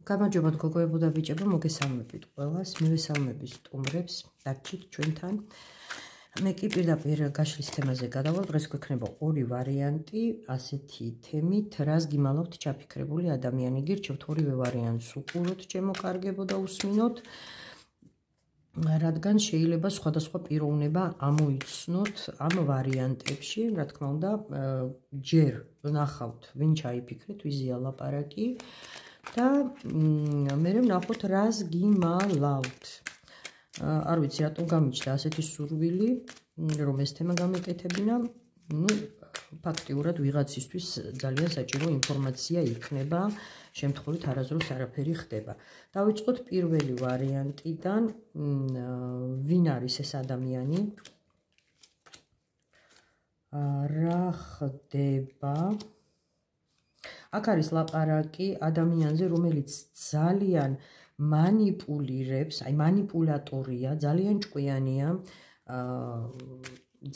გამარჯობა გოგოებო და ბიჭებო, მოგესალმებით ყველას, მივესალმები სტუმრებს, დარჩით ჩვენთან. მე კი პირდაპირ გაშლის თემაზე გადავალ, დღეს გვექნება ორი ვარიანტი, ასეთი თემით, რას გიმალავთ ჩაფიქრებული ადამიანი. გირჩევთ ორივე ვარიანტს უყუროთ, ჩემო კარგებო და უსმინოთ, რადგან შეიძლება სხვადასხვა პიროვნება ამოიცნოთ ამ ვარიანტებში, რა თქმა უნდა, ჯერ ვნახავთ, ვინ ჩაიფიქრეთ, ვიზია ლაპარაკი. და მე ვნახოთ რას გიმალავთ. არ ვიცი რატომ გამიჩნდა ასეთი სურვილი, რომ ეს თემა გამეკეთებინა, ფაქტიურად ვიღაცისთვის ძალიან საჭირო ინფორმაცია იქნება, შემთხვევით არასდროს არაფერი ხდება. დავიწყოთ პირველი ვარიანტიდან, ვინ არის ეს ადამიანი? რა ხდება? აქ არის ლაპარაკი ადამიანზე, რომელიც ძალიან მანიპულირებს, მანიპულატორია, ძალიან ჭკვიანია,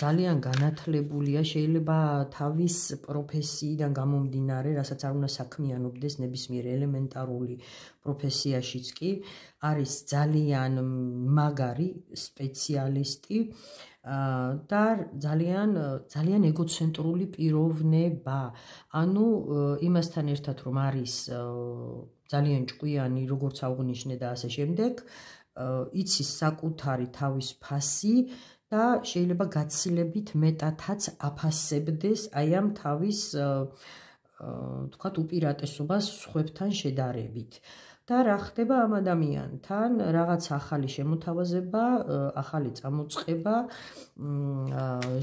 ძალიან განათლებულია, შეიძლება თავის პროფესიიდან გამომდინარე, რასაც არ უნდა საქმიანობდეს ნებისმიერ ელემენტარული პროფესიაშიც კი, არის ძალიან მაგარი სპეციალისტი და ძალიან ეგოცენტრული პიროვნება. ანუ იმასთან ერთად რომ არის ძალიან ჭკვიანი, როგორც აღვნიშნე და ასე შემდეგ, იცის საკუთარი თავის ფასი და შეიძლება გაცილებით მეტადაც აფასებდეს აი ამ თავის თქვათ უპირატესობას სხვებთან შედარებით. და რა ხდება ამ ადამიანთან, რაღაც ახალი შემოთავაზება, ახალი წამოწყება,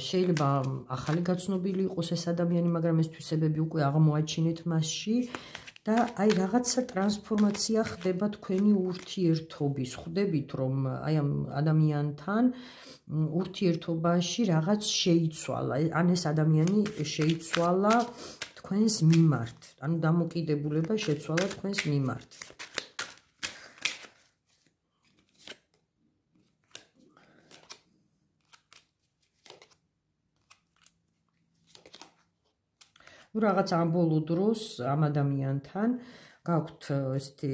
შეიძლება ახალი გაცნობილი იყოს ეს ადამიანი, მაგრამ ეს თვისებები უკვე აღმოაჩინეთ მასში და აი რაღაცა ტრანსფორმაცია ხდება თქვენი ურთიერთობის. ხვდებით რომ აი ამ ადამიანთან ურთიერთობაში რაღაც შეიცვალა, ან ეს ადამიანი შეიცვალა თქვენს მიმართ, ანუ დამოკიდებულება შეცვალა თქვენს მიმართ. რაღაც ამ ბოლო დროს ამ ადამიანთან გაქვთ ესეთი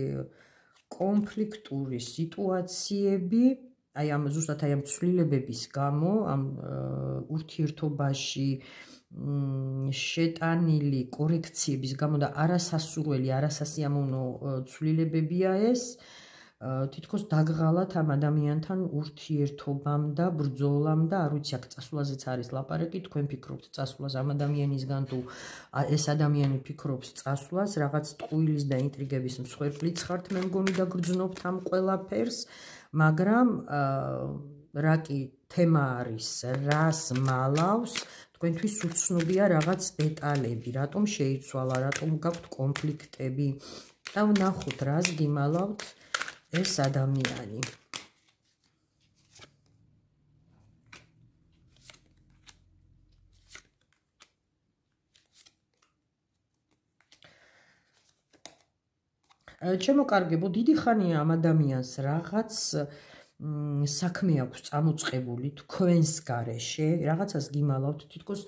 კონფლიქტური სიტუაციები, აი ამ ზუსტად აი ამ ცვლილებების გამო, ამ ურთიერთობაში შეტანილი კორექციების გამო და არასასურველი, არასასიამოვნო ცვლილებებია ეს. თითქოს დაგღალათ ამ ადამიანთან ურთიერთობამ და ბრძოლამ და არ ვიცი აქ წასვლაზეც არის ლაპარაკი, თქვენ ფიქრობთ წასვლას ამ ადამიანისგან თუ ეს ადამიანი ფიქრობს წასვლას, რაღაც ტყუილის და ინტრიგების მსხვერპლიც ხართ, მე მგონი და გრძნობთ ამ ყველაფერს, მაგრამ რა კი თემა არის, რას მალავს, თქვენთვის უცნობია რაღაც დეტალები, რატომ შეიცვალა, რატომ გაქვთ კონფლიქტები და ვნახოთ რას გიმალავთ ეს ადამიანი. ჩემო კარგებო, დიდი ხანია ამ ადამიანს რაღაც საქმე აქვს წამოწყებული თქვენს გარეშე, რაღაცას გიმალავთ, თითქოს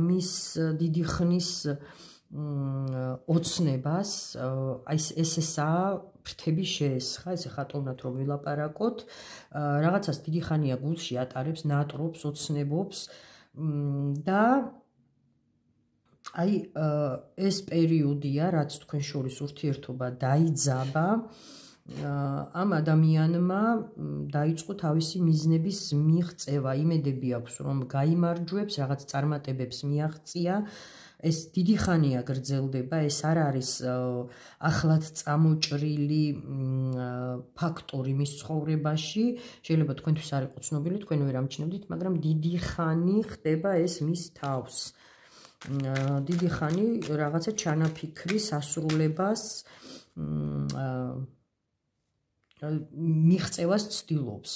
მის დიდი ხნის ოცნებას, აი ესაა ფრთების შეესხა, ესე ხატოვნად რომ ვილაპარაკოთ, რაღაცას დიდი ხანია გულში ატარებს, ნატრობს, ოცნებობს და აი ეს პერიოდია, რაც თქვენ შორის ურთიერთობა დაიძაბა, ამ ადამიანმა დაიწყო თავისი მიზნების მიღწევა, იმედები აქვს რომ გაიმარჯვებს, რაღაც წარმატებებს მიაღწია. ეს დიდი ხანია გრძელდება, ეს არ არის ახლად წამოჭრილი ფაქტორი მის ცხოვრებაში, შეიძლება თქვენთვის არ იყოს ცნობილი, თქვენ ვერ ამჩნევდით, მაგრამ დიდი ხანი ხდება ეს მის თავს. დიდი ხანი რაღაცა ჩანაფიქრის ასრულებას მიღწევას ცდილობს.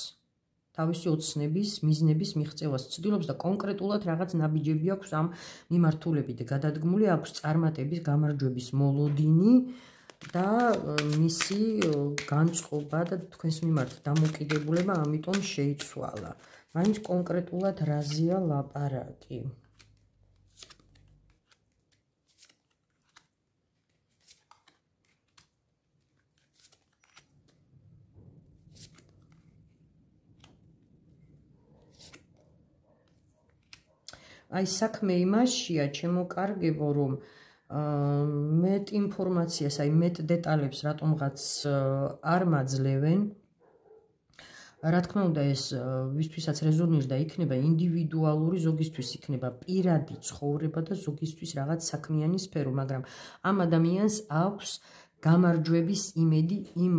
თავისი ოცნების, მიზნების მიღწევას ცდილობს და კონკრეტულად რაღაც ნაბიჯები აქვს ამ მიმართულებით გადადგმული, აქვს წარმატების, გამარჯვების მოლოდინი და მისი განწყობა და თქვენს მიმართ დამოკიდებულება ამიტომ შეიცვალა. მაინც კონკრეტულად რაზეა ლაპარაკი? აი საქმე იმაშია, ჩემოკარგებო, რომ მეტ ინფორმაციას, აი მეტ დეტალებს რატომღაც არ მაძლევენ. რა თქმა უნდა, ეს ვისთვისაც რეზონირდა იქნება ინდივიდუალური, ზოგისთვის იქნება პირადი ცხოვრება და ზოგისთვის რაღაც საქმიანი სფერო, მაგრამ ამ ადამიანს აქვს გამარჯვების იმედი იმ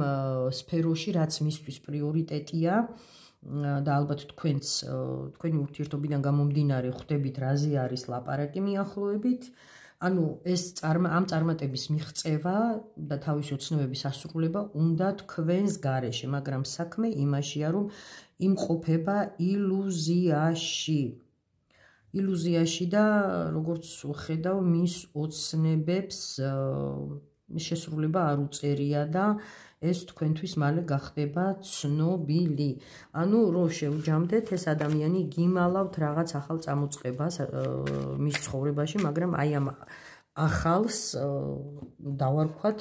სფეროში, რაც მისთვის პრიორიტეტია და ალბათ თქვენი ურთიერთობიდან გამომდინარე ხვდებით, რაზე არის ლაპარაკი მიახლოებით. ანუ ეს ამ წარმატების მიღწევა და თავისი ოცნებების ასრულება უნდა თქვენს გარეშე, მაგრამ საქმე იმაშია, რომ იმყოფება ილუზიაში და როგორც ხედავ, მის ოცნებებს შესრულება არ უწერია და ეს თქვენთვის მალე გახდება ცნობილი. ანუ რომ შეუჯამდეთ, ეს ადამიანი გიმალავთ რაღაც ახალ წამოწყებას მის ცხოვრებაში, მაგრამ აი ამ ახალს დავარქვათ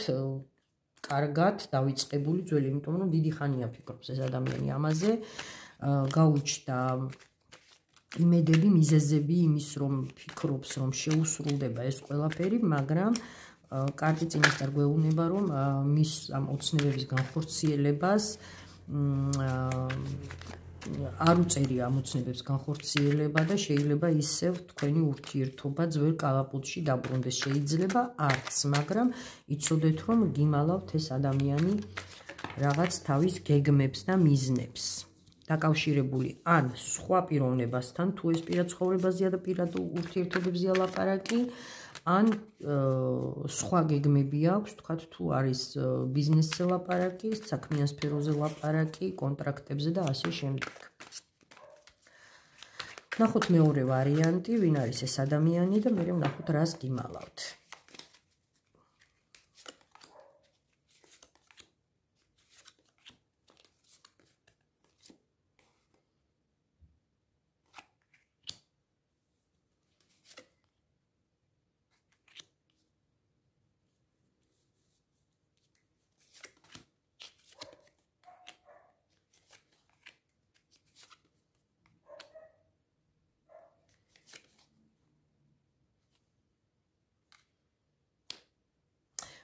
კარგად დავიწყებული ძველი, იმიტომ რომ დიდი ხანია ფიქრობს ეს ადამიანი ამაზე, გაუჩნდა იმედები, მიზეზები იმის, რომ ფიქრობს, რომ შეუსრულდება ეს ყველაფერი, მაგრამ კარგი წინასწარ გვეუბნება, რომ მის ამ ოცნებების განხორციელებას არ უწერია ამ ოცნებებს განხორციელება და შეიძლება ისევ თქვენი ურთიერთობა ძველ კალაპოტში დაბრუნდეს. შეიძლება არც, მაგრამ იცოდეთ, რომ გიმალავთ ეს ადამიანი რაღაც თავის გეგმებს და მიზნებს დაკავშირებული ან სხვა პიროვნებასთან, თუ ეს პირად ცხოვრებაზეა და პირად ურთიერთობებზეა ლაპარაკი, ან სხვა გეგმები აქვს, თქვათ თუ არის ბიზნესზე ლაპარაკი, საქმიან სფეროზე ლაპარაკი, კონტრაქტებზე და ასე შემდეგ. ნახოთ მეორე ვარიანტი, ვინ არის ეს ადამიანი და მე ვნახოთ რას გიმალავთ.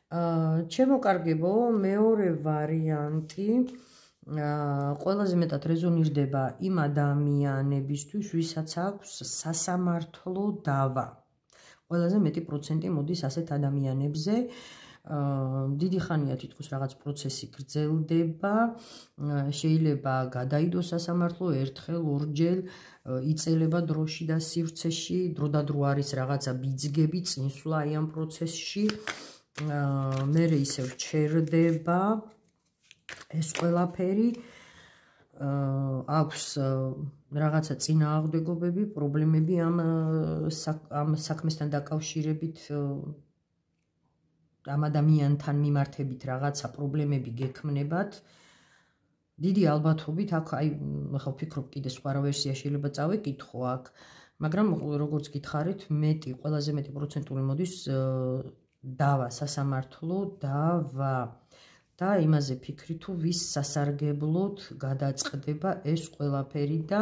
ჩემოკარგებო, მეორე ვარიანტი ყველაზე მეტად რეზონირდება იმ ადამიანებისთვის, ვისაც აქვს სასამართლო დავა. ყველაზე მეტი პროცენტი მოდის ასეთ ადამიანებზე. დიდი ხანია თითქოს რაღაც პროცესი გრძელდება, შეიძლება გადაიდოს სასამართლო ერთხელ, ორჯერ, იწელება დროში და სივრცეში, დროდადრო არის რაღაცა ბიძგები, წინსვლა აი ამ პროცესში. მერე ისევ ჩერდება ეს ყველაფერი, აქვს რაღაცა წინააღმდეგობები, პრობლემები ამ საქმესთან დაკავშირებით, ამ ადამიანთან მიმართებით რაღაცა პრობლემები გექმნებათ. დიდი ალბათობით აქ აი ახლა ვფიქრობ კიდე სხვა ვერსია შეიძლება წავეკითხო აქ, მაგრამ როგორც გითხარით, ყველაზე მეტი პროცენტული მოდის დავა, სასამართლო დავა და იმაზე ფიქრი თუ ვის სასარგებლოდ გადაწყდება ეს ყველაფერი და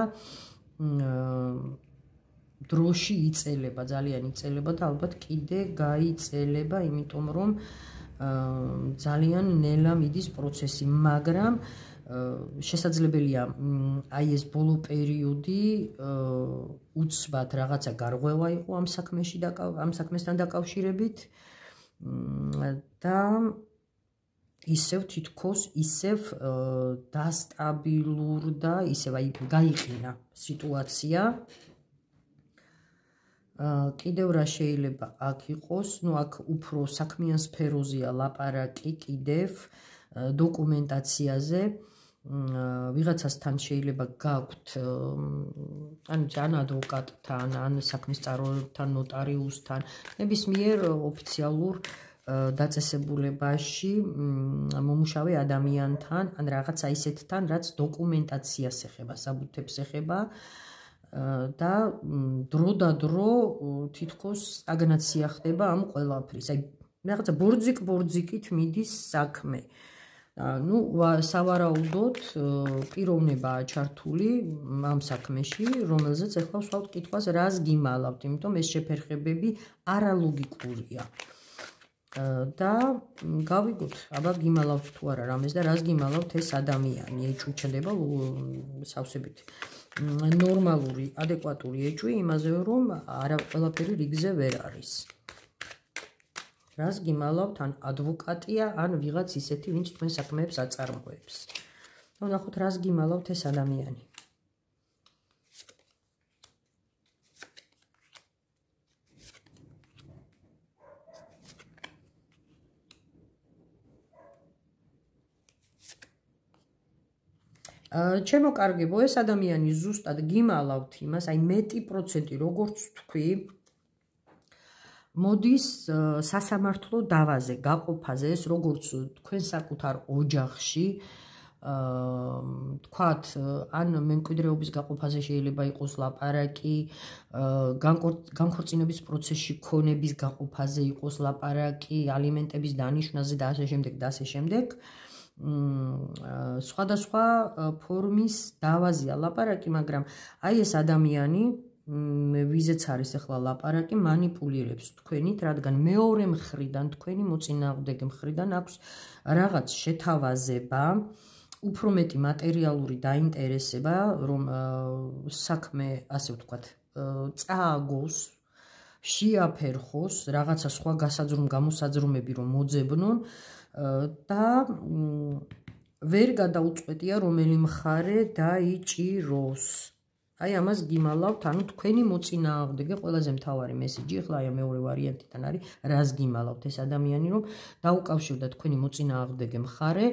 დროში იწელება, ძალიან იწელება და ალბათ კიდე გაიწელება, იმიტომ რომ ძალიან ნელა მიდის პროცესი, მაგრამ შესაძლებელია აი ეს ბოლო პერიოდი უცბად რაღაცა გარღვევა იყო ამ საქმესთან დაკავშირებით და ისევ თითქოს ისევ დასტაბილურდა, ისევ აი გაიყინა სიტუაცია. კიდევ რა შეიძლება აქ იყოს, ну აქ უფრო საქმიან სფეროზეა ლაპარაკი, კიდევ დოკუმენტაციაზე. ვიღაცასთან შეიძლება გაქვთ ან ადვოკატთან, ან საქმის მწარმოებელთან, ნოტარიუსთან, ნებისმიერ ოფიციალურ დაწესებულებაში მომუშავე ადამიანთან, ან რაღაცა ისეთთან, რაც დოკუმენტაციას ეხება, საბუთებს ეხება და დრო და დრო თითქოს სტაგნაცია ხდება ამ ყველაფრის. აი რაღაცა ბორძიკით მიდის საქმე. ნუ სავარაუდოდ პიროვნებაა ჩართული ამ საქმეში, რომელზეც ახლა ვსვავთ კითხვას, რას გიმალავთ, იმიტომ ეს შეფერხებები არალოგიკურია. და გავიგოთ, აბა გიმალავთ თუ არა რამეს და რას გიმალავთ ეს ადამიანი, ეჭვი ჩნდება სავსებით ნორმალური, ადეკვატური ეჭვი იმაზე, რომ ყველაფერი რიგზე ვერ არის. რას გიმალავთ, ან ადვოკატია, ან ვიღაც ისეთი, ვინც თქვენ საქმეებს აწარმოებს. ნახოთ, რას გიმალავთ ეს ადამიანი. ჩემო კარგებო, ეს ადამიანი ზუსტად გიმალავთ იმას, აი მეტი პროცენტი, როგორც თქვი, მოდის სასამართლო დავაზე, გაყოფაზე, ეს როგორც თქვენ საკუთარ ოჯახში, თქვათ, ან მემკვიდრეობის გაყოფაზე შეიძლება იყოს ლაპარაკი, განქორწინების პროცესში ქონების გაყოფაზე იყოს ლაპარაკი, ალიმენტების დანიშვნაზე და ასე შემდეგ და ასე შემდეგ. სხვადასხვა ფორმის დავაზია ლაპარაკი, მაგრამ აი ეს ადამიანი, ვიზეც არის ახლა ლაპარაკი, მანიპულირებს თქვენით, რადგან მეორე მხრიდან, თქვენი მოწინააღმდეგე მხრიდან აქვს რაღაც შეთავაზება, უფრო მეტი მატერიალური დაინტერესება, რომ საქმე, ასე ვთქვათ, წააგოს, შეაფერხოს, რაღაცა სხვა გამოსაძრომები რომ მოძებნონ და ვერ გადაუწყვეტია რომელი მხარე დაიჭიროს. აი ამას გიმალავთ, ანუ თქვენი მოწინააღმდეგე, ყველაზე მთავარი მესიჯი, ახლა აი მეორე ვარიანტიდან არის, რას გიმალავთ ეს ადამიანი, რომ დაუკავშირდა თქვენი მოწინააღმდეგე მხარე,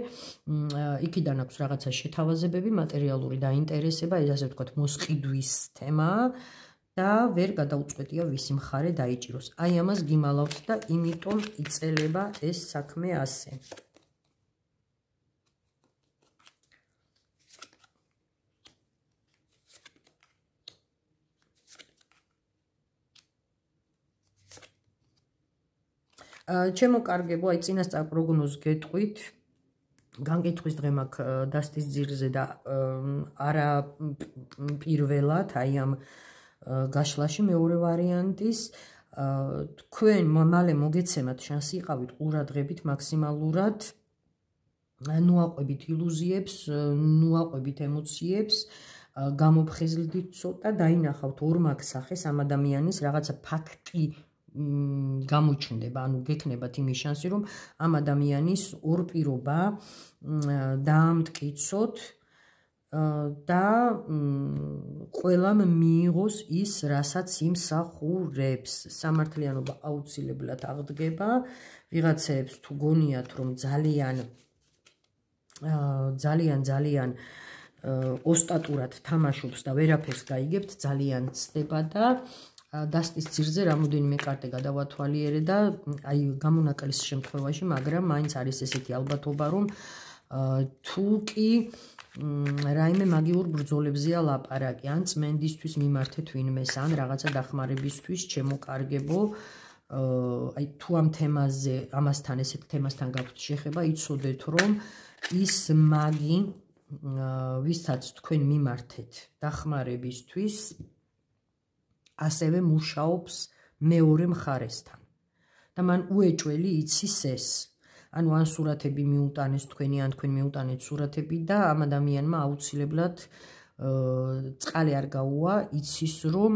იქიდან აქვს რაღაცა შეთავაზებები, მატერიალური დაინტერესება, ეს ასე ვთქვათ, მოსყიდვის თემაა და ვერ გადაუწყვეტია ვისი მხარე დაიჭიროს. აი ამას გიმალავთ და იმიტომ იწელება ეს საქმე ასე. ჩემო კარგებო, აი წინასწარ პროგნოზს გეტყვით, განკითხვის დღე მაქვს დასტის ძირზე და არა პირველად, აი ამ გაშლაში მეორე ვარიანტის, თქვენ მალე მოგეცემათ შანსი იყავით ყურადღებით მაქსიმალურად, ნუაყვებით ილუზიებს, ნუაყვებით ემოციებს, გამოფხიზლდით ცოტა, დაინახავთ ორმაგ სახეს ამ ადამიანის რაღაცა ფაქტი გამოჩნდება, ანუ გექნებათ იმის შანსი, რომ ამ ადამიანის ორ პირობა დაამტკიცოთ და ყველამ მიიღოს ის, რასაც იმსახურებს. სამართლიანობა აუცილებლად აღდგება, ვიღაცებს თუ გონიათ, რომ ძალიან ოსტატურად თამაშობს და ვერაფერს გაიგებთ, ძალიან ცდება და დასტის ძირზე რამოდენიმე კარტე გადავათვალიერე და აი გამონაკლისის შემთხვევაში, მაგრამ მაინც არის ესეთი ალბათობა, რომ თუ კი რაიმე მაგიურ ბრძოლებზეა ლაპარაკი, ან წმენდისთვის მიმართეთ ვინმეს, ან რაღაცა დახმარებისთვის, ჩემო კარგებო, აი თუ ამ თემაზე, ამასთან ესეთ თემასთან გაქვთ შეხება, იცოდეთ, რომ ის მაგი, ვისაც თქვენ მიმართეთ დახმარებისთვის, ასევე მუშაობს მეორე მხარესთან და მან უეჭველი იცის ეს. ანუ ან სურათები მიუტანეს თქვენი, ან თქვენ მიუტანეთ სურათები და ამ ადამიანმა აუცილებლად წყალი არ გაუვა, იცის რომ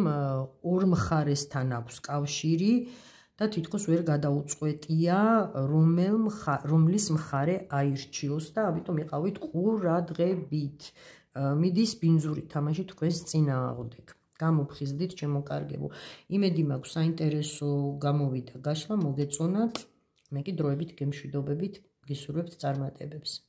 ორ მხარესთან აქვს კავშირი და თითქოს ვერ გადაუწყვეტია რომლის მხარე აირჩიოს და ამიტომ იყავით ყურადღებით. მიდის ბინძური თამაში თქვენს წინააღმდეგ. გამოფხიზლდით, ჩემო კარგებო. იმედი მაქვს საინტერესო გამოვიდა გაშლა, მოგეწონათ. მე კი დროებით გემშვიდობებით გისურვებთ წარმატებებს.